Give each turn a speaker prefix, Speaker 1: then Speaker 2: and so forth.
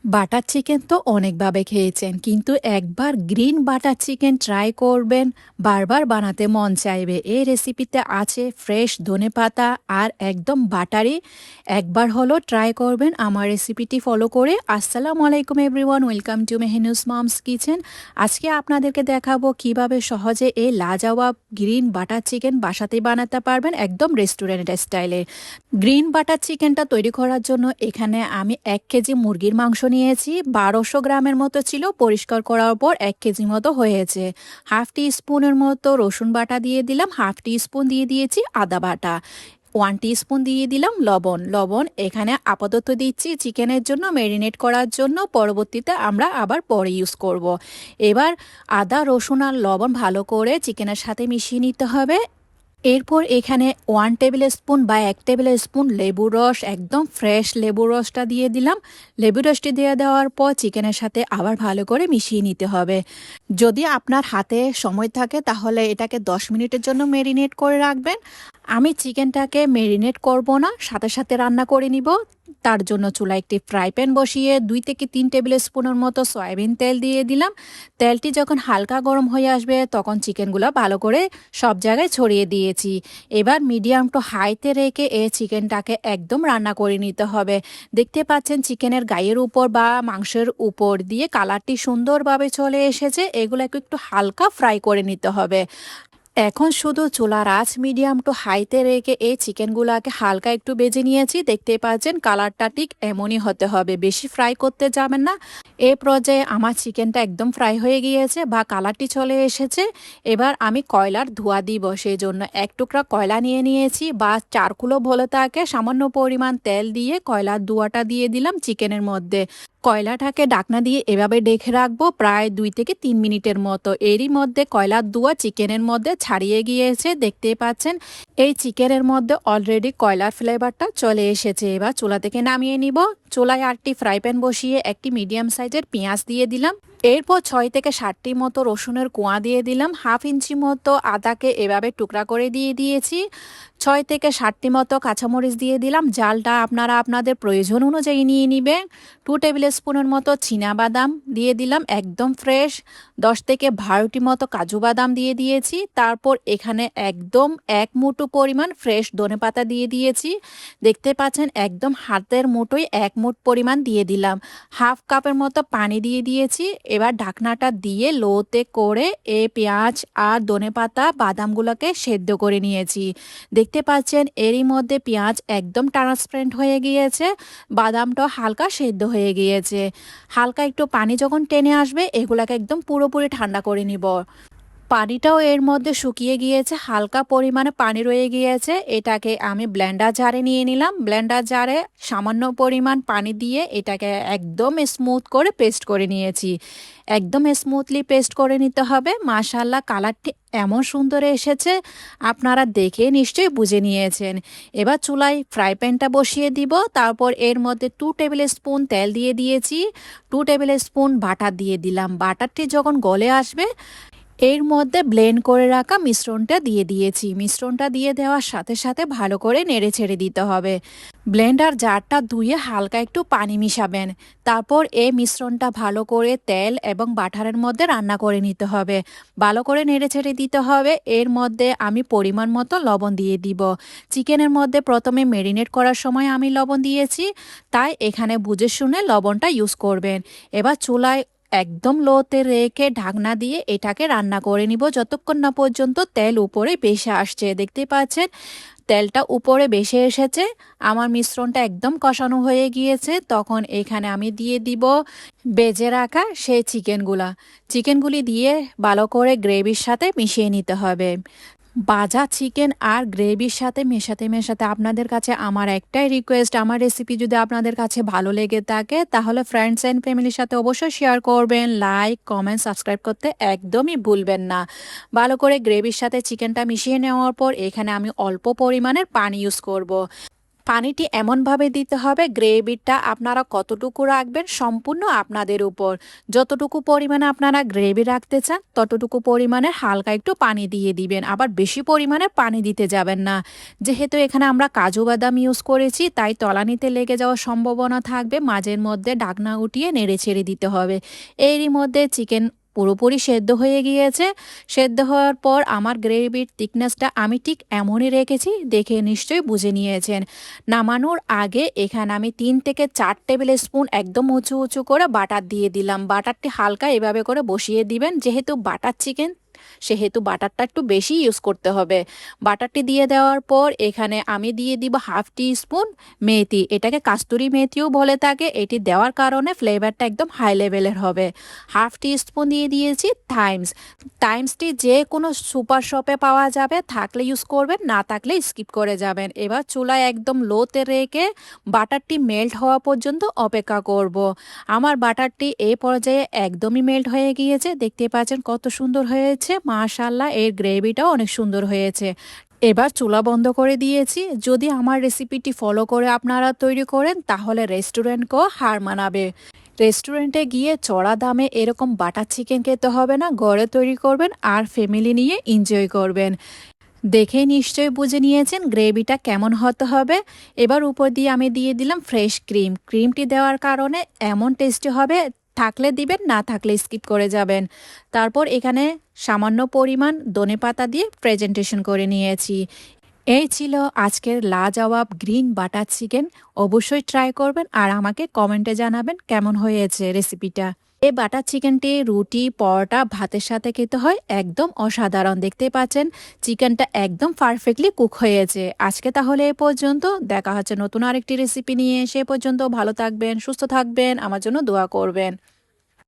Speaker 1: Butter chicken তো অনেকভাবে খেয়েছেন, কিন্তু একবার গ্রিন বাটার চিকেন ট্রাই করবেন, বারবার বানাতে মন চাইবে। এই রেসিপিতে আছে ফ্রেশ ধনেপাতা আর একদম বাটারি। একবার হলো ট্রাই করবেন আমার রেসিপিটি ফলো করে। আসসালামু আলাইকুম এভরিওয়ান, ওয়েলকাম টু মেহনুস মমস কিচেন। আজকে আপনাদেরকে দেখাবো কিভাবে সহজে এই লাজবাব গ্রিন বাটার চিকেন বাসাতে বানাতে পারবেন, একদম রেস্টুরেন্ট স্টাইলে। গ্রিন বাটার চিকেনটা তৈরি করার জন্য এখানে আমি 1 কেজি মুরগির মাংস নিয়েছি। 1200 গ্রামের মতো ছিল, পরিষ্কার করার পর 1 কেজি মতো হয়েছে। হাফ টি স্পুনের মতো রসুন বাটা দিয়ে দিলাম, হাফ টি স্পুন দিয়ে দিয়েছি আদা বাটা, 1 টি স্পুন দিয়ে দিলাম লবণ এখানে আপাতত দিচ্ছি চিকেনের জন্য, ম্যারিনেট করার জন্য, পরবর্তীতে আমরা আবার পরে ইউজ করব। এবার আদা রসুন আর লবণ ভালো করে চিকেনের সাথে মিশিয়ে নিতে হবে। এরপর এখানে 1 টেবিল স্পুন বা 1 টেবিল স্পুন লেবুর রস, একদম ফ্রেশ লেবুর রসটা দিয়ে দিলাম। লেবুর রসটি দিয়ে দেওয়ার পর চিকেনের সাথে আবার ভালো করে মিশিয়ে নিতে হবে। যদি আপনার হাতে সময় থাকে তাহলে এটাকে 10 মিনিটের জন্য ম্যারিনেট করে রাখবেন। আমি চিকেনটাকে ম্যারিনেট করব না, সাথে সাথে রান্না করে নিব। তার জন্য চুলায় একটি ফ্রাই প্যান বসিয়ে 2 থেকে 3 টেবিল স্পুনের মতো সয়াবিন তেল দিয়ে দিলাম। তেলটি যখন হালকা গরম হয়ে আসবে তখন চিকেনগুলো ভালো করে সব জায়গায় ছড়িয়ে দিয়েছি। এবার মিডিয়াম টু হাইতে রেখে এই চিকেনটাকে একদম রান্না করে নিতে হবে। দেখতে পাচ্ছেন চিকেনের গায়ের উপর বা মাংসের উপর দিয়ে কালারটি সুন্দরভাবে চলে এসেছে। এগুলোকে একটু হালকা ফ্রাই করে নিতে হবে। এখন শুধু চুলার আঁচ মিডিয়াম টু হাইতে রেখে এই চিকেনগুলোকে হালকা একটু ভেজে নিয়েছি। দেখতে পাচ্ছেন কালারটা ঠিক এমনই হতে হবে, বেশি ফ্রাই করতে যাবেন না। এই পর্যায়ে আমার চিকেনটা একদম ফ্রাই হয়ে গিয়েছে বা কালারটি চলে এসেছে। এবার আমি কয়লার ধোঁয়া দিব, সেই জন্য 1 টুকরা কয়লা নিয়ে নিয়েছি বা চারকুলো বলে তাকে। সামান্য পরিমাণ তেল দিয়ে কয়লার ধোঁয়াটা দিয়ে দিলাম চিকেনের মধ্যে। কয়লাটাকে ঢাকনা দিয়ে এভাবে ঢেকে রাখবো প্রায় 2 থেকে 3 মিনিটের মতো। এরই মধ্যে কয়লার ধোঁয়া চিকেনের মধ্যে ছাড়িয়ে গিয়েছে, দেখতেই পাচ্ছেন। এই চিকেনের মধ্যে অলরেডি কয়লার ফ্লেভারটা চলে এসেছে। এবার চুলা থেকে নামিয়ে নিব। চুলায় আরেকটি ফ্রাই প্যান বসিয়ে একটি মিডিয়াম সাইজের পেঁয়াজ দিয়ে দিলাম। এরপর 6 থেকে 7টি মতো রসুনের কোয়া দিয়ে দিলাম। হাফ ইঞ্চি মতো আদাকে এভাবে টুকরা করে দিয়ে দিয়েছি। 6 থেকে 7টি মতো কাঁচামরিচ দিয়ে দিলাম। জালটা আপনারা আপনাদের প্রয়োজন অনুযায়ী নিয়ে নেবেন। 2 টেবিল স্পুনের মতো বাদাম দিয়ে দিলাম, একদম ফ্রেশ। 10 থেকে 12টি মতো কাজু বাদাম দিয়ে দিয়েছি। তারপর এখানে একদম 1 মুঠো পরিমাণ ফ্রেশ ধনেপাতা দিয়ে দিয়েছি। দেখতে পাচ্ছেন একদম হাতের মুঠোয় 1 মুঠ পরিমাণ দিয়ে দিলাম। হাফ কাপের মতো পানি দিয়ে দিয়েছি। এবার ঢাকনাটা দিয়ে লোতে করে এই পেঁয়াজ আর ধনেপাতা বাদামগুলোকে সেদ্ধ করে নিয়েছি। দেখতে পাচ্ছেন এরই মধ্যে পেঁয়াজ একদম ট্রান্সপারেন্ট হয়ে গিয়েছে, বাদামটা হালকা সেদ্ধ হয়ে গিয়েছে। হালকা একটু পানি যখন টেনে আসবে এগুলাকে একদম পুরোপুরি ঠান্ডা করে নিব। পানিটাও এর মধ্যে শুকিয়ে গিয়েছে, হালকা পরিমাণে পানি রয়ে গিয়েছে। এটাকে আমি ব্লেন্ডার জারে নিয়ে নিলাম। ব্লেন্ডার জারে সামান্য পরিমাণ পানি দিয়ে এটাকে একদম স্মুথ করে পেস্ট করে নিয়েছি। একদম স্মুথলি পেস্ট করে নিতে হবে। মাশাআল্লাহ, কালারটি এমন সুন্দর এসেছে, আপনারা দেখে নিশ্চয়ই বুঝে নিয়েছেন। এবার চুলায় ফ্রাই প্যানটা বসিয়ে দিব। তারপর এর মধ্যে 2 টেবিল স্পুন তেল দিয়ে দিয়েছি। 2 টেবিল স্পুন বাটার দিয়ে দিলাম। বাটারটি যখন গলে আসবে এর মধ্যে ব্লেন্ড করে রাখা মিশ্রণটা দিয়ে দিয়েছি। মিশ্রণটা দিয়ে দেওয়ার সাথে সাথে ভালো করে নেড়ে ছেড়ে দিতে হবে। ব্লেন্ডার জারটা ধুয়ে হালকা একটু পানি মিশাবেন। তারপর এই মিশ্রণটা ভালো করে তেল এবং বাটারের মধ্যে রান্না করে নিতে হবে। ভালো করে নেড়ে ছেড়ে দিতে হবে। এর মধ্যে আমি পরিমাণ মতো লবণ দিয়ে দিব। চিকেনের মধ্যে প্রথমে ম্যারিনেট করার সময় আমি লবণ দিয়েছি, তাই এখানে বুঝে শুনে লবণটা ইউজ করবেন। এবার চুলায় একদম লোতে রেখে ঢাকনা দিয়ে এটাকে রান্না করে নিব যতক্ষণ না পর্যন্ত তেল উপরে ভেসে আসছে। দেখতে পাচ্ছেন তেলটা উপরে ভেসে এসেছে। আমার মিশ্রণটা একদম কষানো হয়ে গিয়েছে। তখন এখানে আমি দিয়ে দিব ভেজে রাখা সেই চিকেনগুলি দিয়ে ভালো করে গ্রেভির সাথে মিশিয়ে নিতে হবে। ভাজা চিকেন আর গ্রেভির সাথে মেশাতে মেশাতে আপনাদের কাছে আমার একটাই রিকোয়েস্ট, আমার রেসিপি যদি আপনাদের কাছে ভালো লেগে থাকে তাহলে ফ্রেন্ডস অ্যান্ড ফ্যামিলির সাথে অবশ্যই শেয়ার করবেন। লাইক কমেন্ট সাবস্ক্রাইব করতে একদমই ভুলবেন না। ভালো করে গ্রেভির সাথে চিকেনটা মিশিয়ে নেওয়ার পর এখানে আমি অল্প পরিমাণের পানি ইউজ করব। পানিটি এমনভাবে দিতে হবে, গ্রেভিটা আপনারা কতটুকু রাখবেন সম্পূর্ণ আপনাদের উপর। যতটুকু পরিমাণে আপনারা গ্রেভি রাখতে চান ততটুকু পরিমাণে হালকা একটু পানি দিয়ে দিবেন, আবার বেশি পরিমাণে পানি দিতে যাবেন না। যেহেতু এখানে আমরা কাজু বাদাম ইউজ করেছি তাই তলানিতে লেগে যাওয়ার সম্ভাবনা থাকবে, মাঝের মধ্যে ঢাকনা উঠিয়ে নেড়ে ছেড়ে দিতে হবে। এরই মধ্যে চিকেন পুরোপুরি সেদ্ধ হয়ে গিয়েছে। সেদ্ধ হওয়ার পর আমার গ্রেভির থিকনেসটা আমি ঠিক এমনই রেখেছি, দেখে নিশ্চয়ই বুঝে নিয়েছেন। নামানোর আগে এখানে আমি 3 থেকে 4 টেবিল স্পুন একদম উঁচু উঁচু করে বাটার দিয়ে দিলাম। বাটারটি হালকা এভাবে করে বসিয়ে দিবেন, যেহেতু বাটার চিকেন সেহেতু বাটারটা একটু বেশি ইউজ করতে হবে। বাটারটি দিয়ে দেওয়ার পর এখানে আমি দিয়ে দিব হাফ টি স্পুন মেথি, এটাকে কাস্তুরি মেথিও বলে থাকে। এটি দেওয়ার কারণে ফ্লেভারটা একদম হাই লেভেলের হবে। হাফ টি স্পুন দিয়ে দিয়েছি টাইমসটি যে কোনো সুপার শপে পাওয়া যাবে, থাকলে ইউজ করবেন, না থাকলে স্কিপ করে যাবেন। এবার চুলায় একদম লোতে রেখে বাটারটি মেল্ট হওয়া পর্যন্ত অপেক্ষা করব। আমার বাটারটি এই পর্যায়ে একদমই মেল্ট হয়ে গিয়েছে, দেখতে পাচ্ছেন কত সুন্দর হয়েছে, মাশাআল্লাহ। এর গ্রেভিটাও অনেক সুন্দর হয়েছে। এবার চুলা বন্ধ করে দিয়েছি। যদি আমার রেসিপিটি ফলো করে আপনারা তৈরি করেন তাহলে রেস্টুরেন্টকেও হার মানাবে। রেস্টুরেন্টে গিয়ে চড়া দামে এরকম বাটার চিকেন খেতে হবে না, ঘরে তৈরি করবেন আর ফ্যামিলি নিয়ে এনজয় করবেন। দেখে নিশ্চয়ই বুঝে নিয়েছেন গ্রেভিটা কেমন হতে হবে। এবার উপর দিয়ে আমি দিয়ে দিলাম ফ্রেশ ক্রিমটি দেওয়ার কারণে এমন টেস্টি হবে, থাকলে দিবেন, না থাকলে স্কিপ করে যাবেন। তারপর এখানে সামান্য পরিমাণ ধনেপাতা দিয়ে প্রেজেন্টেশন করে নিয়েছি। এই ছিল আজকের লাজবাব গ্রিন বাটার চিকেন। অবশ্যই ট্রাই করবেন আর আমাকে কমেন্টে জানাবেন কেমন হয়েছে রেসিপিটা। এই বাটার চিকেনটি রুটি, পরোটা, ভাতের সাথে খেতে হয় একদম অসাধারণ। দেখতে পাচ্ছেন চিকেনটা একদম পারফেক্টলি কুক হয়েছে। আজকে তাহলে এ পর্যন্ত, দেখা হচ্ছে নতুন আরেকটি রেসিপি নিয়ে। সে পর্যন্ত ভালো থাকবেন, সুস্থ থাকবেন, আমার জন্য দোয়া করবেন।